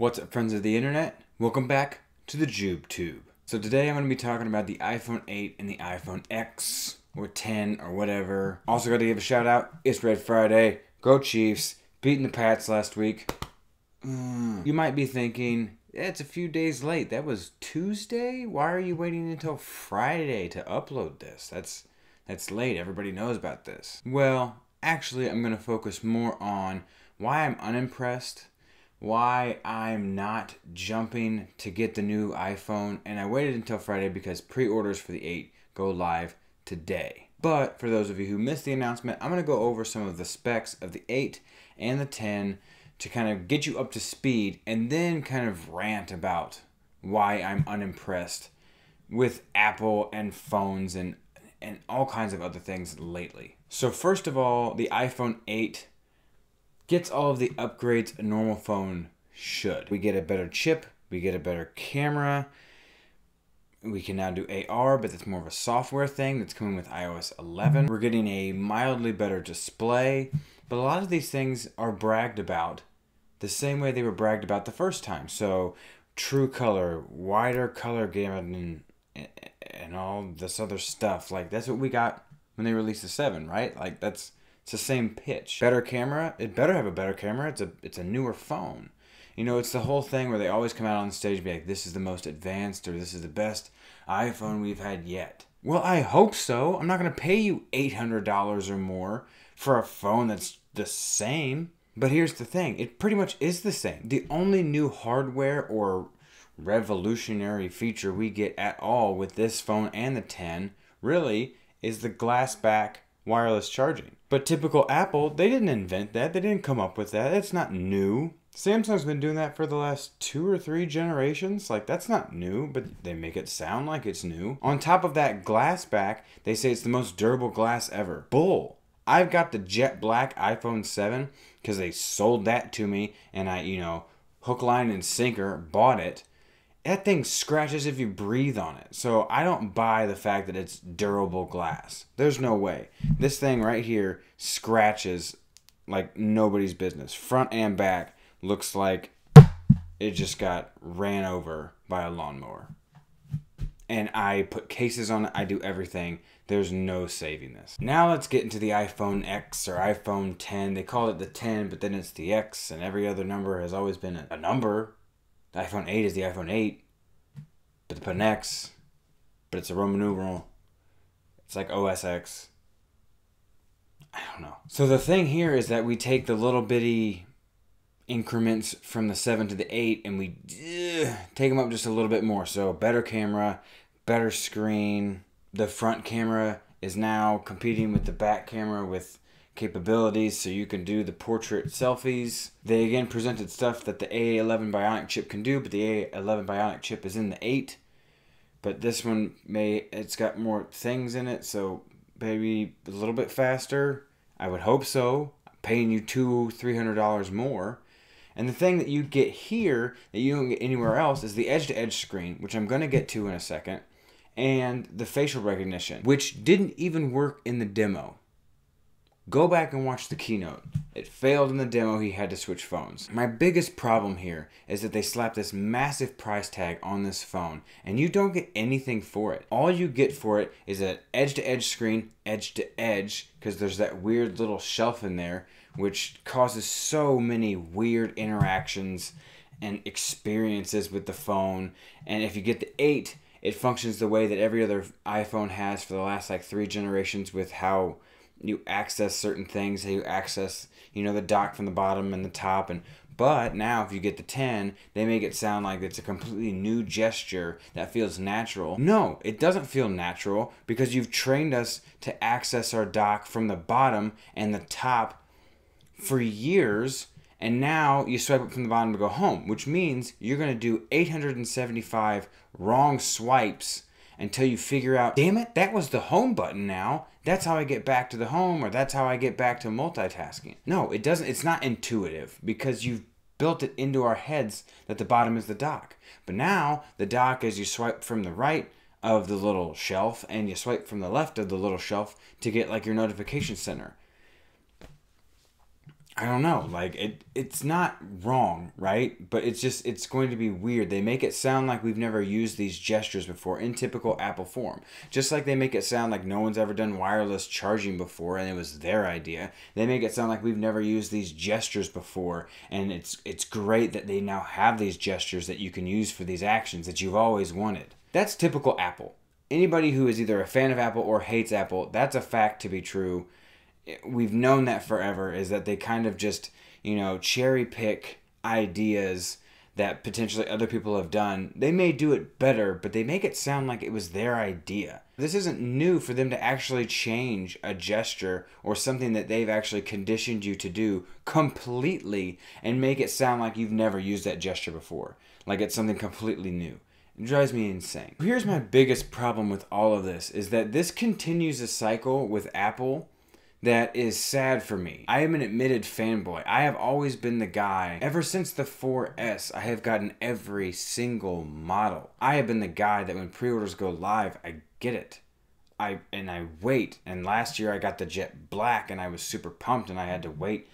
What's up, friends of the internet? Welcome back to the Jube Tube. So today I'm going to be talking about the iPhone 8 and the iPhone X or 10 or whatever. Also got to give a shout out. It's Red Friday. Go Chiefs. Beating the Pats last week. You might be thinking, it's a few days late. That was Tuesday? Why are you waiting until Friday to upload this? That's late. Everybody knows about this. Well, actually I'm going to focus more on why I'm unimpressed, why I'm not jumping to get the new iPhone, and I waited until Friday because pre-orders for the 8 go live today. But for those of you who missed the announcement, I'm going to go over some of the specs of the 8 and the 10 to kind of get you up to speed, and then kind of rant about why I'm unimpressed with Apple and phones and all kinds of other things lately. So first of all, the iPhone 8 gets all of the upgrades a normal phone should. We get a better chip, we get a better camera, we can now do AR, but that's more of a software thing that's coming with iOS 11. We're getting a mildly better display, but a lot of these things are bragged about the same way they were bragged about the first time. So true color, wider color gamut, and all this other stuff. Like, that's what we got when they released the 7, right? Like, it's the same pitch. Better camera, it better have a better camera. It's a newer phone. You know, it's the whole thing where they always come out on stage and be like, this is the most advanced, or this is the best iPhone we've had yet. Well, I hope so. I'm not going to pay you $800 or more for a phone that's the same. But here's the thing, it pretty much is the same. The only new hardware or revolutionary feature we get at all with this phone and the 10 really is the glass back wireless charging. But typical Apple, they didn't invent that. They didn't come up with that. It's not new. Samsung's been doing that for the last 2 or 3 generations. Like, that's not new, but they make it sound like it's new. On top of that glass back, they say it's the most durable glass ever. Bull. I've got the jet black iPhone 7 because they sold that to me, and I, hook, line, and sinker bought it. That thing scratches if you breathe on it. So I don't buy the fact that it's durable glass. There's no way. This thing right here scratches like nobody's business. Front and back looks like it just got ran over by a lawnmower. And I put cases on it. I do everything. There's no saving this. Now let's get into the iPhone X or iPhone 10. They call it the 10, but then it's the X, and every other number has always been a number. The iPhone 8 is the iPhone 8, but they put an X, but it's a Roman numeral. It's like OS X. I don't know. So the thing here is that we take the little bitty increments from the 7 to the 8 and we take them up just a little bit more. So better camera, better screen. The front camera is now competing with the back camera with capabilities, so you can do the portrait selfies. They again presented stuff that the A11 Bionic chip can do, but the A11 Bionic chip is in the 8. But this one it's got more things in it, so maybe a little bit faster. I would hope so. I'm paying you $200-300 more. And the thing that you get here that you don't get anywhere else is the edge-to-edge screen, which I'm going to get to in a second, and the facial recognition, which didn't even work in the demo. Go back and watch the keynote. It failed in the demo. He had to switch phones. My biggest problem here is that they slapped this massive price tag on this phone, and you don't get anything for it. All you get for it is an edge-to-edge screen, edge-to-edge, because there's that weird little shelf in there, which causes so many weird interactions and experiences with the phone. And if you get the 8, it functions the way that every other iPhone has for the last like 3 generations, with how you access certain things, how you access, the dock from the bottom and the top. But now if you get the 10, they make it sound like it's a completely new gesture that feels natural. No, it doesn't feel natural, because you've trained us to access our dock from the bottom and the top for years, and now you swipe it from the bottom to go home, which means you're going to do 875 wrong swipes until you figure out, damn it, that was the home button now. That's how I get back to the home, or that's how I get back to multitasking. No, it doesn't. It's not intuitive, because you've built it into our heads that the bottom is the dock. But now the dock is you swipe from the right of the little shelf and you swipe from the left of the little shelf to get like your notification center. I don't know, like it's not wrong, right? But it's going to be weird. They make it sound like we've never used these gestures before in typical Apple form. Just like they make it sound like no one's ever done wireless charging before and it was their idea. They make it sound like we've never used these gestures before, and it's great that they now have these gestures that you can use for these actions that you've always wanted. That's typical Apple. Anybody who is either a fan of Apple or hates Apple, that's a fact to be true. We've known that forever, is that they kind of just, cherry pick ideas that potentially other people have done. They may do it better, but they make it sound like it was their idea. This isn't new for them to actually change a gesture or something that they've actually conditioned you to do completely and make it sound like you've never used that gesture before, like it's something completely new. It drives me insane. Here's my biggest problem with all of this, is that this continues a cycle with Apple that is sad for me. I am an admitted fanboy. I have always been the guy, ever since the 4S, I have gotten every single model. I have been the guy that when pre-orders go live, I get it. I wait. And last year I got the Jet Black and I was super pumped, and I had to wait,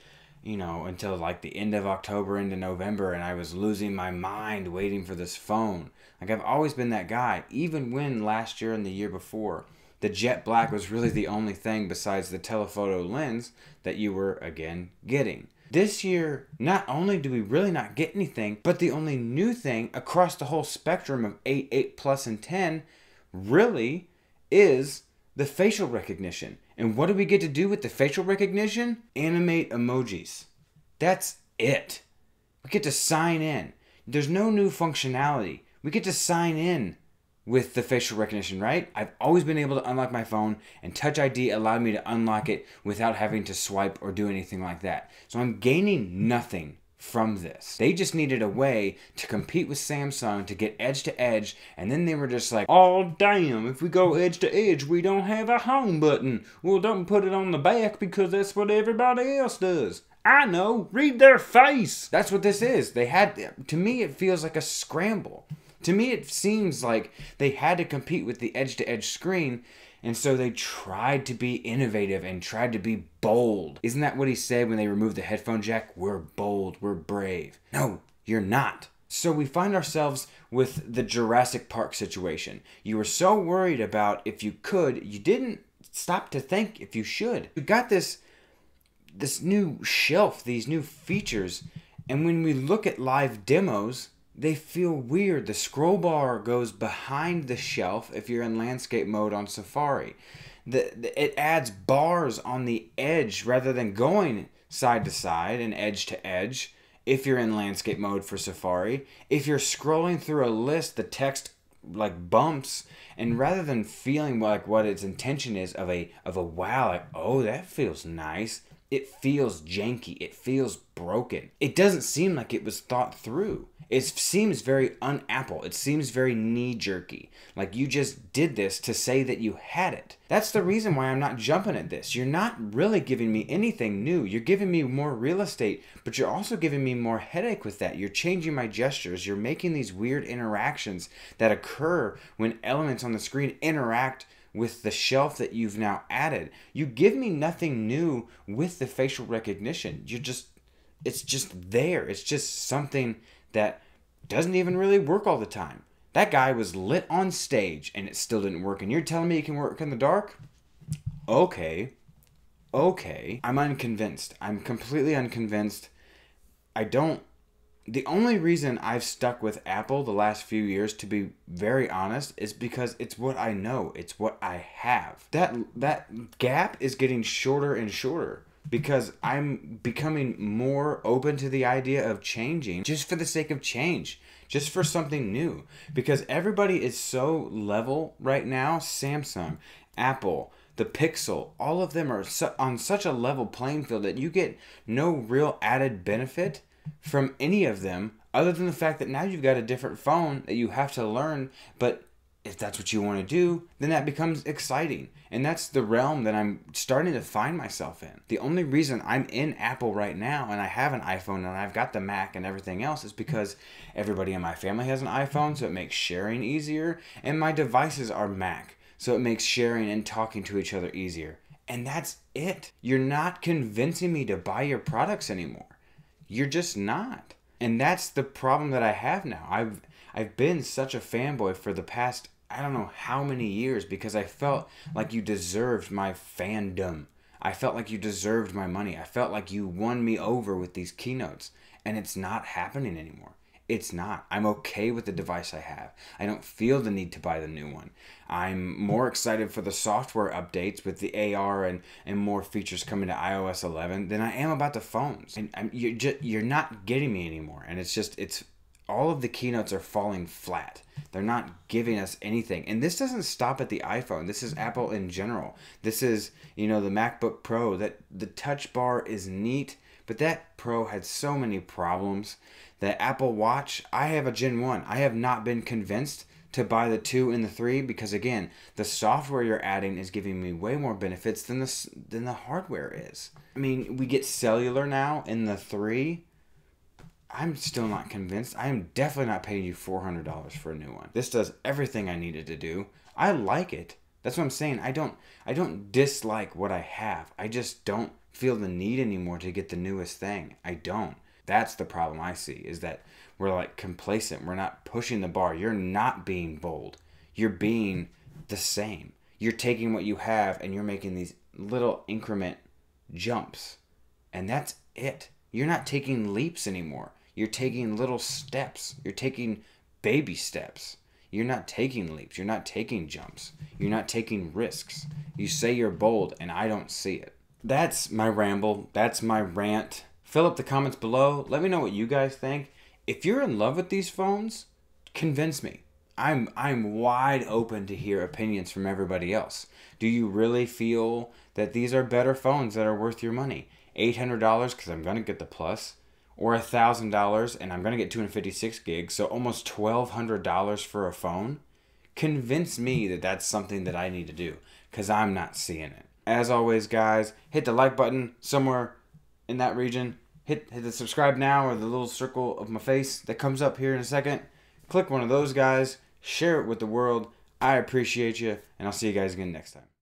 until like the end of October into November, and I was losing my mind waiting for this phone. Like, I've always been that guy, even when last year and the year before, the Jet Black was really the only thing besides the telephoto lens that you were, again, getting. This year, not only do we really not get anything, but the only new thing across the whole spectrum of 8, 8 Plus, and 10 really is the facial recognition. And what do we get to do with the facial recognition? Animate emojis. That's it. We get to sign in. There's no new functionality. We get to sign in with the facial recognition, right? I've always been able to unlock my phone, and Touch ID allowed me to unlock it without having to swipe or do anything like that. So I'm gaining nothing from this. They just needed a way to compete with Samsung to get edge to edge, and then they were just like, oh damn, if we go edge to edge, we don't have a home button. Well, don't put it on the back because that's what everybody else does. I know, read their face. That's what this is. To me, it feels like a scramble. To me, it seems like they had to compete with the edge-to-edge screen, and so they tried to be innovative and tried to be bold. Isn't that what he said when they removed the headphone jack? We're bold, we're brave. No, you're not. So we find ourselves with the Jurassic Park situation. You were so worried about if you could, you didn't stop to think if you should. You got this new shelf, these new features, and when we look at live demos, they feel weird. The scroll bar goes behind the shelf if you're in landscape mode on Safari. It adds bars on the edge rather than going side to side and edge to edge if you're in landscape mode for Safari. If you're scrolling through a list, the text like bumps, and rather than feeling like what its intention is of a wow, like, oh, that feels nice, it feels janky. It feels broken. It doesn't seem like it was thought through. It seems very un-Apple. It seems very knee-jerky. Like you just did this to say that you had it. That's the reason why I'm not jumping at this. You're not really giving me anything new. You're giving me more real estate, but you're also giving me more headache with that. You're changing my gestures. You're making these weird interactions that occur when elements on the screen interact with the shelf that you've now added. You give me nothing new with the facial recognition. It's just there. It's just something that doesn't even really work all the time. That guy was lit on stage and it still didn't work, and you're telling me it can work in the dark? Okay. I'm unconvinced. I'm completely unconvinced. The only reason I've stuck with Apple the last few years, to be very honest, is because it's what I know. It's what I have. That gap is getting shorter and shorter because I'm becoming more open to the idea of changing just for the sake of change, just for something new. Because everybody is so level right now. Samsung, Apple, the Pixel, all of them are on such a level playing field that you get no real added benefit from any of them other than the fact that now you've got a different phone that you have to learn. But if that's what you want to do, then that becomes exciting. And that's the realm that I'm starting to find myself in. The only reason I'm in Apple right now and I have an iPhone and I've got the Mac and everything else is because everybody in my family has an iPhone, so it makes sharing easier, and my devices are Mac, so it makes sharing and talking to each other easier. And that's it. You're not convincing me to buy your products anymore. You're just not. And that's the problem that I have now. I've been such a fanboy for the past, I don't know how many years, because I felt like you deserved my fandom. I felt like you deserved my money. I felt like you won me over with these keynotes. And it's not happening anymore. It's not. I'm okay with the device I have. I don't feel the need to buy the new one. I'm more excited for the software updates with the AR and more features coming to iOS 11 than I am about the phones. And you're not getting me anymore. And it's all of the keynotes are falling flat. They're not giving us anything. And this doesn't stop at the iPhone. This is Apple in general. This is, the MacBook Pro. That the touch bar is neat, but that Pro had so many problems. The Apple Watch, I have a Gen 1. I have not been convinced to buy the 2 and the 3 because, again, the software you're adding is giving me way more benefits than the hardware is. I mean, we get cellular now in the 3. I'm still not convinced. I am definitely not paying you $400 for a new one. This does everything I needed to do. I like it. That's what I'm saying. I don't dislike what I have. I just don't feel the need anymore to get the newest thing. I don't. That's the problem I see, is that we're like complacent. We're not pushing the bar. You're not being bold. You're being the same. You're taking what you have and you're making these little increment jumps. And that's it. You're not taking leaps anymore. You're taking little steps. You're taking baby steps. You're not taking leaps. You're not taking jumps. You're not taking risks. You say you're bold and I don't see it. That's my ramble. That's my rant. Fill up the comments below. Let me know what you guys think. If you're in love with these phones, convince me. I'm wide open to hear opinions from everybody else. Do you really feel that these are better phones that are worth your money? $800 because I'm going to get the Plus, or $1,000 and I'm going to get 256 gigs, so almost $1,200 for a phone? Convince me that that's something that I need to do, because I'm not seeing it. As always, guys, hit the like button somewhere in that region. Hit the subscribe now, or the little circle of my face that comes up here in a second. Click one of those guys. Share it with the world. I appreciate you, and I'll see you guys again next time.